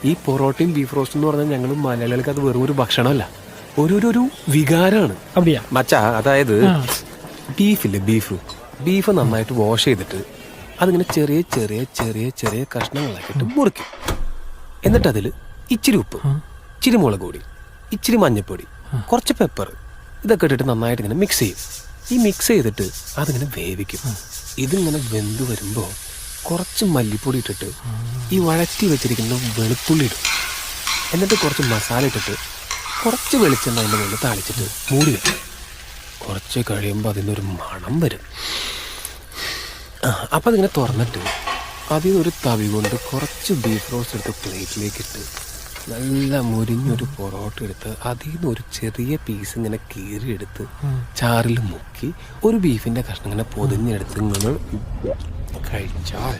ഈ പൊറോട്ടയും ബീഫ് റോസ്റ്റും എന്ന് പറഞ്ഞാൽ ഞങ്ങൾ മലയാളികൾക്ക് അത് വെറും ഒരു ഭക്ഷണമല്ല, ഒരു വികാരമാണ്. அப்படியா മച്ചാ, അതായത് ബീഫ് നന്നായിട്ട് വാഷ് ചെയ്തിട്ട് അതിങ്ങനെ ചെറിയ ചെറിയ ചെറിയ ചെറിയ കഷ്ണങ്ങളാക്കിയിട്ട് മുറിക്കും. എന്നിട്ട് അതിൽ ഇച്ചിരി ഉപ്പ്, ഇച്ചിരി മുളക് പൊടി, ഇച്ചിരി മഞ്ഞൾപ്പൊടി, കുറച്ച് പെപ്പർ ഇതൊക്കെ ഇട്ടിട്ട് നന്നായിട്ട് ഇങ്ങനെ മിക്സ് ചെയ്യും. ഈ മിക്സ് ചെയ്തിട്ട് അതിങ്ങനെ വേവിക്കും. ഇതിങ്ങനെ വെന്ത് വരുമ്പോൾ കുറച്ച് മല്ലിപ്പൊടി ഇട്ടിട്ട് ഈ വഴറ്റി വെച്ചിരിക്കുന്ന വെളുത്തുള്ളി ഇടും. എന്നിട്ട് കുറച്ച് മസാല ഇട്ടിട്ട് കുറച്ച് വെളിച്ചെണ്ണ അതിൻ്റെ മുകളിൽ താളിച്ചിട്ട് മൂടി വെക്കും. കുറച്ച് കഴിയുമ്പോൾ അതിനൊരു മണം വരും. അപ്പം അതിങ്ങനെ തുറന്നിട്ട് അതിനൊരു തവി കൊണ്ട് കുറച്ച് ബീഫ് റോസ്റ്റ് എടുത്ത് പ്ലേറ്റിലേക്ക് ഇട്ട് നല്ല മുരിഞ്ഞൊരു പൊറോട്ട എടുത്ത് അതിൽ നിന്ന് ഒരു ചെറിയ പീസ് ഇങ്ങനെ കീറിയെടുത്ത് ചാറിൽ മുക്കി ഒരു ബീഫിൻ്റെ കഷ്ണം ഇങ്ങനെ പൊതിഞ്ഞെടുത്ത് നിങ്ങൾ കഴിച്ചാൽ